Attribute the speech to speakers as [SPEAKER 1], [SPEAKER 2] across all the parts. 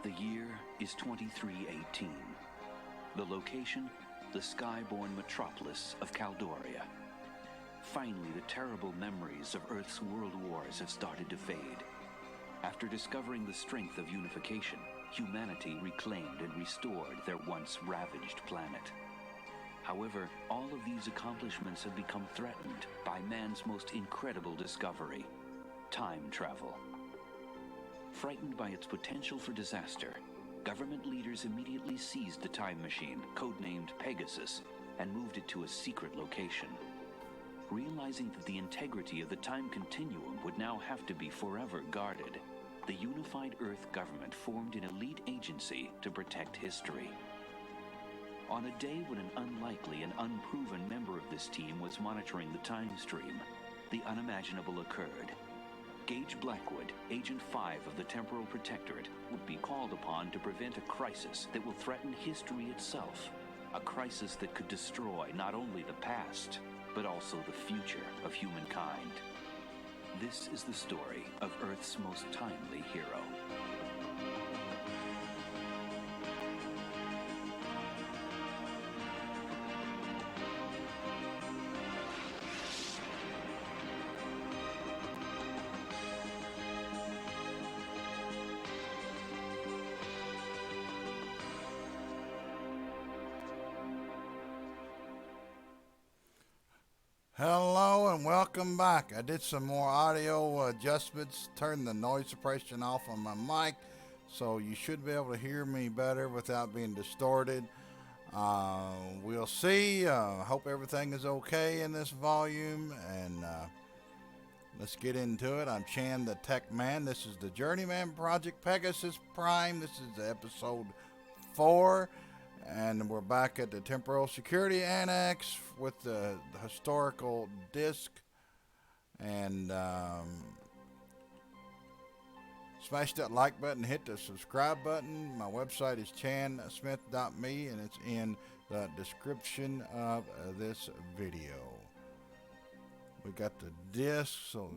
[SPEAKER 1] The year is 2318. The location, the sky-born metropolis of Caldoria. Finally, the terrible memories of Earth's world wars have started to fade. After discovering the strength of unification, humanity reclaimed and restored their once ravaged planet. However, all of these accomplishments have become threatened by man's most incredible discovery: time travel. Frightened by its potential for disaster, government leaders immediately seized the time machine, codenamed Pegasus, and moved it to a secret location. Realizing that the integrity of the time continuum would now have to be forever guarded, the unified Earth government formed an elite agency to protect history. On a day when an unlikely and unproven member of this team was monitoring the time stream, the unimaginable occurred. Gage Blackwood, Agent 5 of the Temporal Protectorate, would be called upon to prevent a crisis that will threaten history itself. A crisis that could destroy not only the past, but also the future of humankind. This is the story of Earth's most timely hero.
[SPEAKER 2] Hello and welcome back. I did some more audio adjustments, turned the noise suppression off on my mic, so you should be able to hear me better without being distorted. We'll see. Hope everything is okay in this volume, and let's get into it. I'm Chan the Tech Man. This is the Journeyman Project Pegasus Prime. This is episode 4. And we're back at the Temporal Security Annex with the historical disc. And smash that like button, hit the subscribe button. My website is chansmith.me, and it's in the description of this video. We got the disc, so...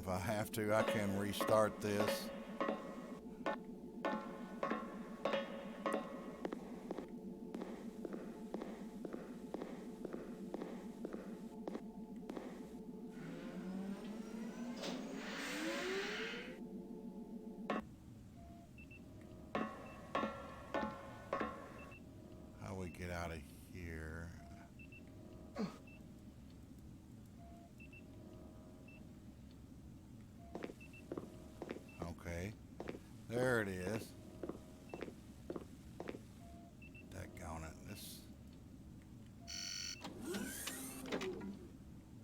[SPEAKER 2] if I have to, I can restart this. How we get out of here? Okay, there it is. Daggone it.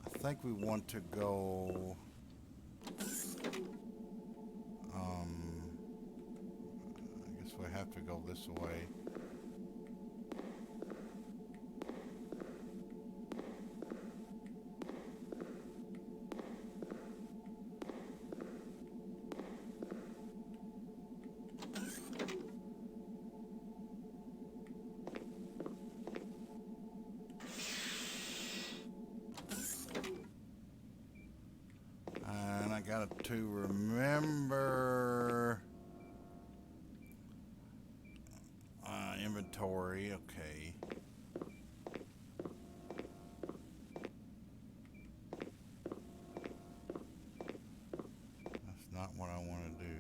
[SPEAKER 2] I think we want to go... I guess we have to go this way. And I got to remember inventory. Okay. That's not what I want to do.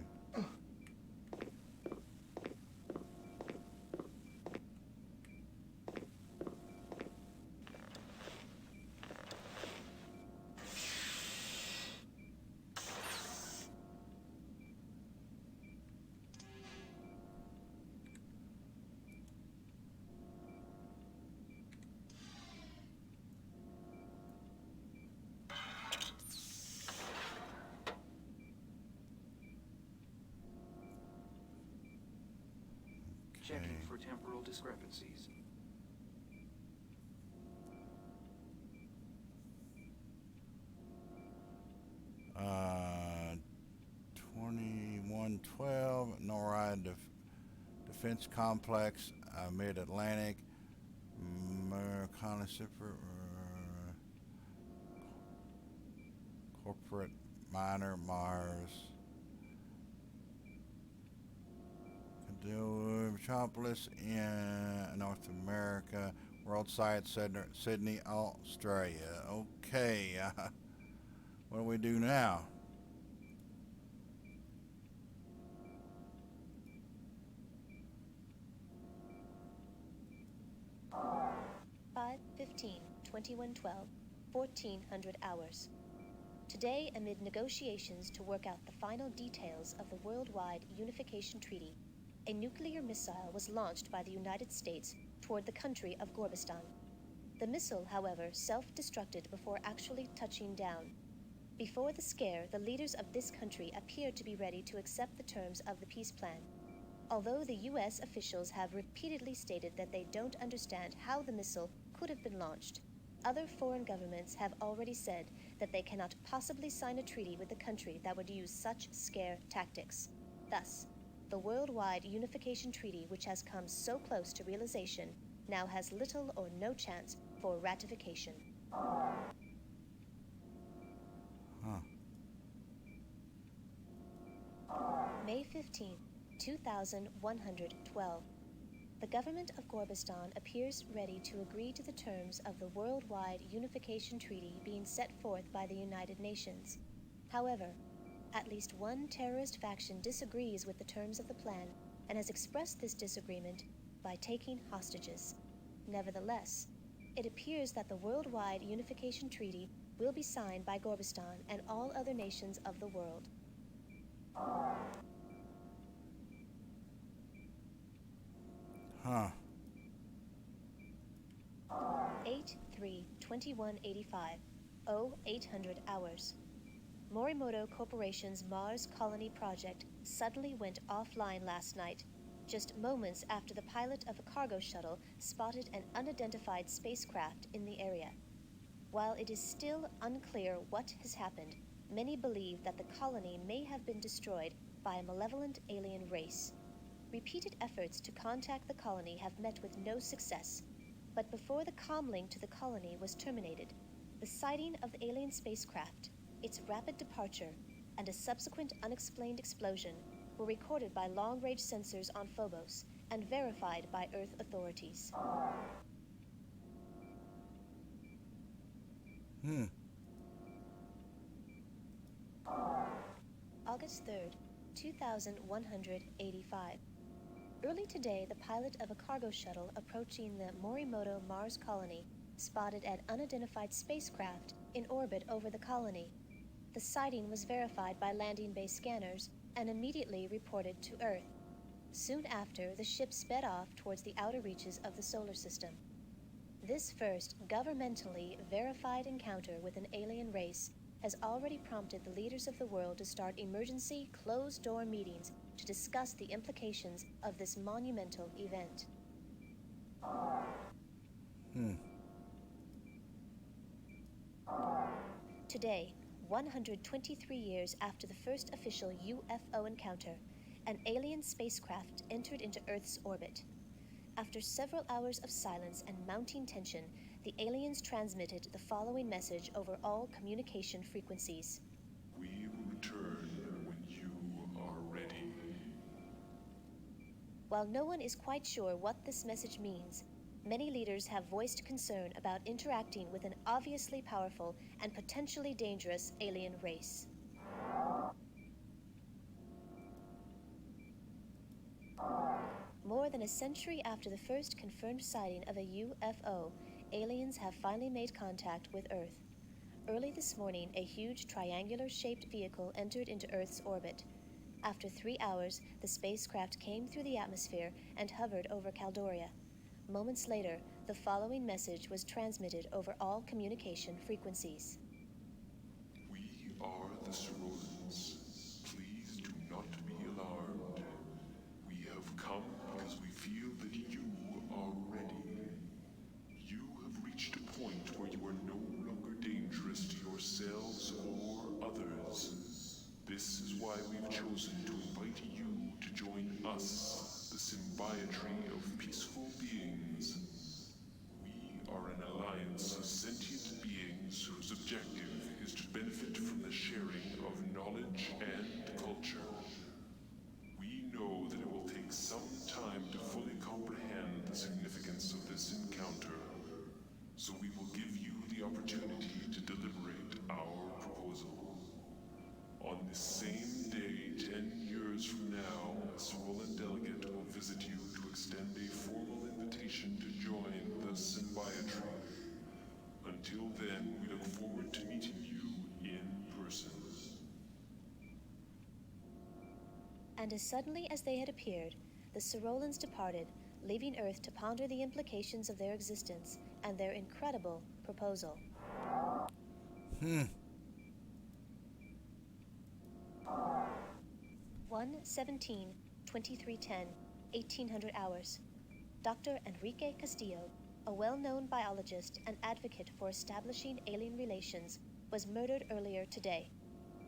[SPEAKER 1] Checking for temporal discrepancies.
[SPEAKER 2] Uh, 2112, NORAD Defense Complex, Mid-Atlantic, Reconnaissance, Corporate Minor Mars, Metropolis in North America, World Site, Sydney, Australia. Okay, what do we do now?
[SPEAKER 3] Five 15 2112 1400 hours. Today, amid negotiations to work out the final details of the Worldwide Unification Treaty, a nuclear missile was launched by the United States toward the country of Gorbistan. The missile, however, self-destructed before actually touching down. Before the scare, the leaders of this country appeared to be ready to accept the terms of the peace plan. Although the U.S. officials have repeatedly stated that they don't understand how the missile could have been launched, other foreign governments have already said that they cannot possibly sign a treaty with a country that would use such scare tactics. Thus, the Worldwide Unification Treaty, which has come so close to realization, now has little or no chance for ratification. May 15, 2112. The government of Gorbistan appears ready to agree to the terms of the Worldwide Unification Treaty being set forth by the United Nations. However, at least one terrorist faction disagrees with the terms of the plan and has expressed this disagreement by taking hostages. Nevertheless, it appears that the Worldwide Unification Treaty will be signed by Gorbistan and all other nations of the world. 8/3/2185, 0800 hours. Morimoto Corporation's Mars Colony project suddenly went offline last night, just moments after the pilot of a cargo shuttle spotted an unidentified spacecraft in the area. While it is still unclear what has happened, many believe that the colony may have been destroyed by a malevolent alien race. Repeated efforts to contact the colony have met with no success, but before the comlink to the colony was terminated, the sighting of the alien spacecraft, its rapid departure, and a subsequent unexplained explosion were recorded by long-range sensors on Phobos and verified by Earth authorities. August 3rd, 2185. Early today, the pilot of a cargo shuttle approaching the Morimoto Mars colony spotted an unidentified spacecraft in orbit over the colony. The sighting was verified by landing bay scanners and immediately reported to Earth. Soon after, the ship sped off towards the outer reaches of the solar system. This first governmentally verified encounter with an alien race has already prompted the leaders of the world to start emergency closed-door meetings to discuss the implications of this monumental event. Today, 123 years after the first official UFO encounter, an alien spacecraft entered into Earth's orbit. After several hours of silence and mounting tension, the aliens transmitted the following message over all communication frequencies.
[SPEAKER 4] We will return when you are ready.
[SPEAKER 3] While no one is quite sure what this message means, many leaders have voiced concern about interacting with an obviously powerful and potentially dangerous alien race. More than a century after the first confirmed sighting of a UFO, aliens have finally made contact with Earth. Early this morning, a huge triangular-shaped vehicle entered into Earth's orbit. After 3 hours, the spacecraft came through the atmosphere and hovered over Caldoria. Moments later, the following message was transmitted over all communication frequencies.
[SPEAKER 4] We are the Sororians. Please do not be alarmed. We have come because we feel gathering of peaceful beings. We are an alliance of sentient beings whose objective is to benefit from the sharing of knowledge and culture. We know that it will take some time to fully comprehend the significance of this encounter, so we will give you the opportunity to deliberate our proposal. On this same day, 10 years from now, a Sorolan delegate will visit you to extend a formal invitation to join the Symbiotry. Until then, we look forward to meeting you in person.
[SPEAKER 3] And as suddenly as they had appeared, the Sorolans departed, leaving Earth to ponder the implications of their existence and their incredible proposal. 1/17/2310, 1800 hours. Dr. Enrique Castillo, a well-known biologist and advocate for establishing alien relations, was murdered earlier today.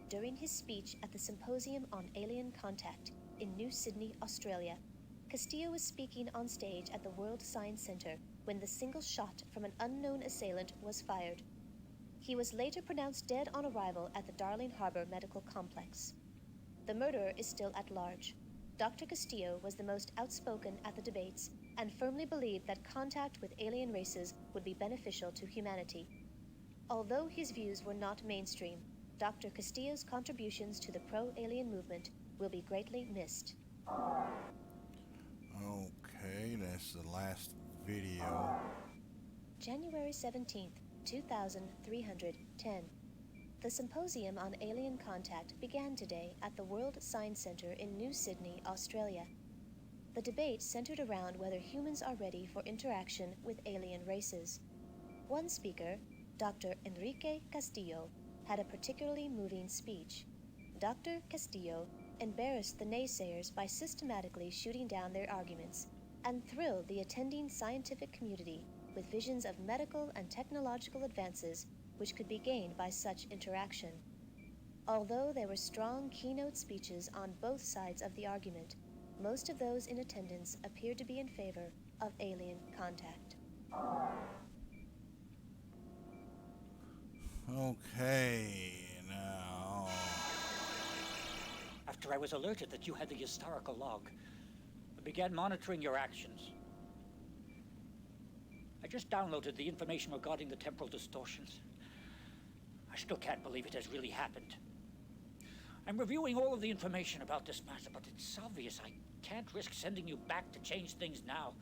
[SPEAKER 3] During his speech at the Symposium on Alien Contact in New Sydney, Australia, Castillo was speaking on stage at the World Science Center when the single shot from an unknown assailant was fired. He was later pronounced dead on arrival at the Darling Harbour Medical Complex. The murderer is still at large. Dr. Castillo was the most outspoken at the debates and firmly believed that contact with alien races would be beneficial to humanity. Although his views were not mainstream, Dr. Castillo's contributions to the pro-alien movement will be greatly missed.
[SPEAKER 2] Okay, that's the last video.
[SPEAKER 3] January 17th, 2310. The Symposium on Alien Contact began today at the World Science Center in New Sydney, Australia. The debate centered around whether humans are ready for interaction with alien races. One speaker, Dr. Enrique Castillo, had a particularly moving speech. Dr. Castillo embarrassed the naysayers by systematically shooting down their arguments and thrilled the attending scientific community with visions of medical and technological advances which could be gained by such interaction. Although there were strong keynote speeches on both sides of the argument, most of those in attendance appeared to be in favor of alien contact.
[SPEAKER 2] Okay, now.
[SPEAKER 5] After I was alerted that you had the historical log, I began monitoring your actions. I just downloaded the information regarding the temporal distortions. I still can't believe it has really happened. I'm reviewing all of the information about this matter, but it's obvious I can't risk sending you back to change things now.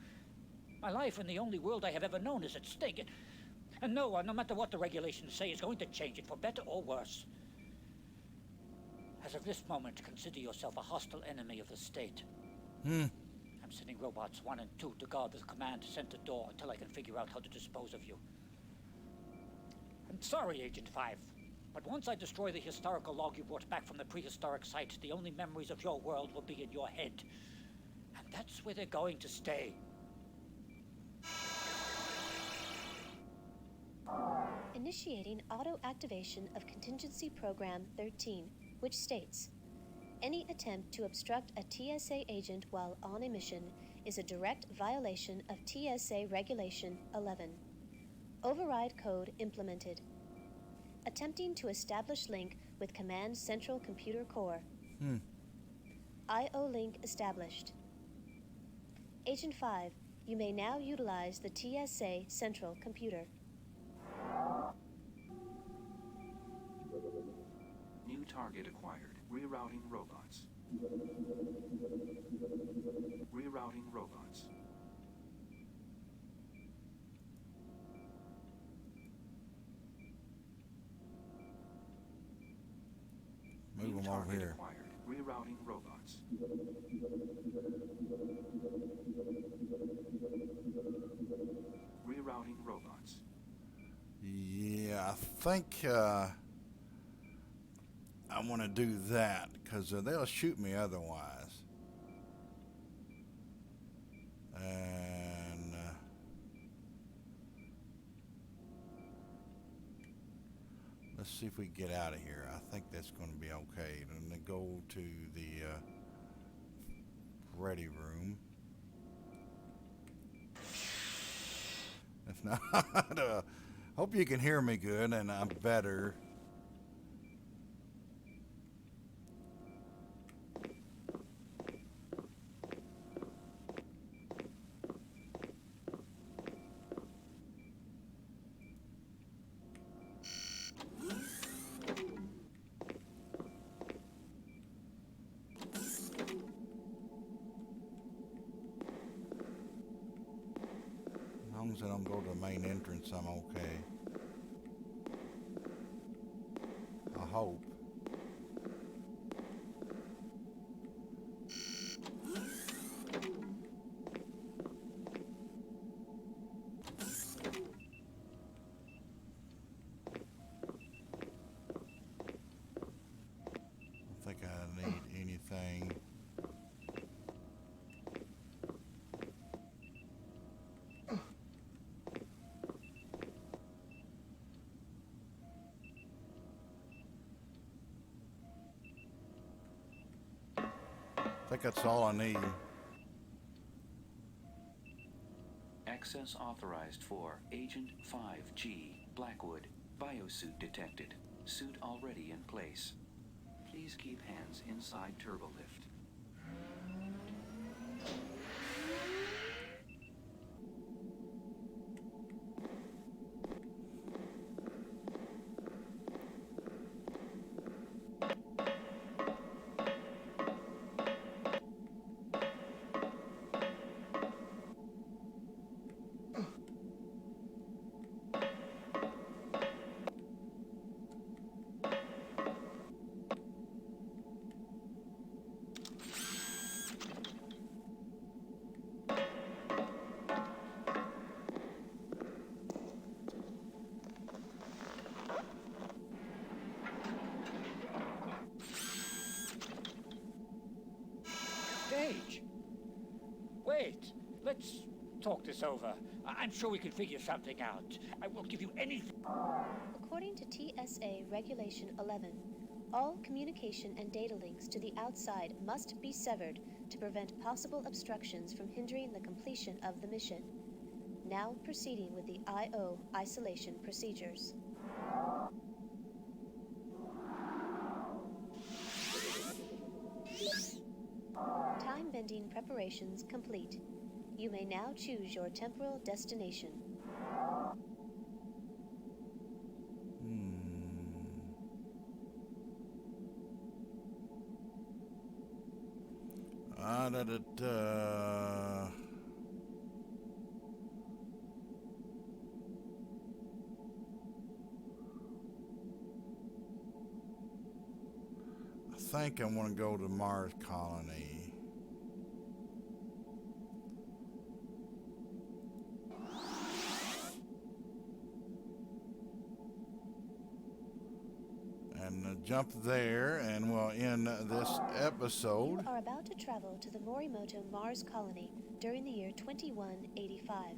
[SPEAKER 5] My life in the only world I have ever known is at stake. And no one, no matter what the regulations say, is going to change it for better or worse. As of this moment, consider yourself a hostile enemy of the state. I'm sending robots 1 and 2 to guard the command center door until I can figure out how to dispose of you. I'm sorry, Agent 5, but once I destroy the historical log you brought back from the prehistoric site, the only memories of your world will be in your head. And that's where they're going to stay.
[SPEAKER 3] Initiating auto-activation of Contingency Program 13, which states, any attempt to obstruct a TSA agent while on a mission is a direct violation of TSA Regulation 11. Override code implemented. Attempting to establish link with Command Central Computer Core. IO link established. Agent 5, you may now utilize the TSA Central Computer.
[SPEAKER 1] New target acquired. Rerouting robots. Rerouting robots.
[SPEAKER 2] Move
[SPEAKER 1] New
[SPEAKER 2] them over
[SPEAKER 1] target
[SPEAKER 2] here.
[SPEAKER 1] acquired. Rerouting robots. Rerouting robots.
[SPEAKER 2] Yeah, I think I want to do that because they'll shoot me otherwise. And let's see if we can get out of here. I think that's going to be okay. And then go to the ready room. Hope you can hear me good, and I'm better. As long as I don't go to the main entrance, I'm okay. I hope. I think I need anything. I think that's all I need.
[SPEAKER 1] Access authorized for Agent 5G Blackwood. Biosuit detected. Suit already in place. Please keep hands inside turbolift.
[SPEAKER 5] Gage! Wait! Let's talk this over. I'm sure we can figure something out. I will give you anything.
[SPEAKER 3] According to TSA Regulation 11, all communication and data links to the outside must be severed to prevent possible obstructions from hindering the completion of the mission. Now proceeding with the I/O isolation procedures. Time-bending preparations complete. You may now choose your temporal destination.
[SPEAKER 2] Da, da, da. I think I want to go to Mars Colony. And jump there, and we'll end this episode.
[SPEAKER 3] You are about to travel to the Morimoto Mars colony during the year 2185.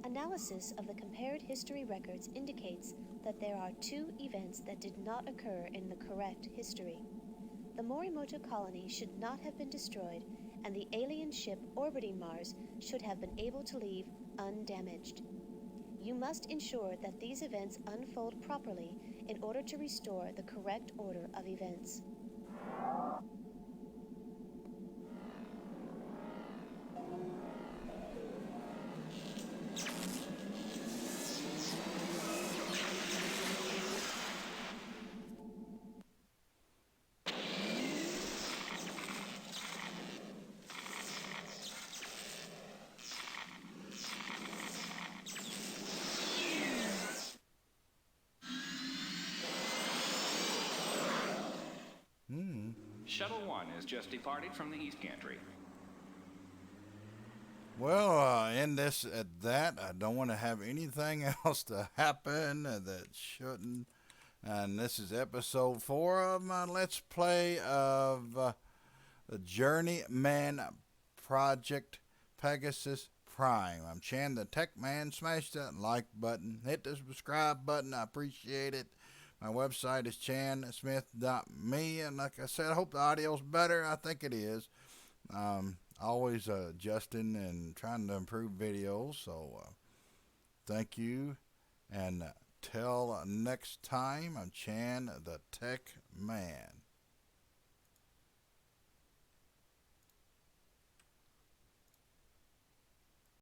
[SPEAKER 3] Analysis of the compared history records indicates that there are two events that did not occur in the correct history. The Morimoto colony should not have been destroyed, and the alien ship orbiting Mars should have been able to leave undamaged. You must ensure that these events unfold properly in order to restore the correct order of events.
[SPEAKER 6] Shuttle 1 has just departed from the East Gantry.
[SPEAKER 2] Well, end this at that. I don't want to have anything else to happen that shouldn't. And this is episode 4 of my Let's Play of the Journeyman Project Pegasus Prime. I'm Chan the Tech Man. Smash that like button. Hit the subscribe button. I appreciate it. My website is chansmith.me, and like I said, I hope the audio's better. I think it is. Always adjusting and trying to improve videos, so Thank you, and till next time, I'm Chan the Tech Man.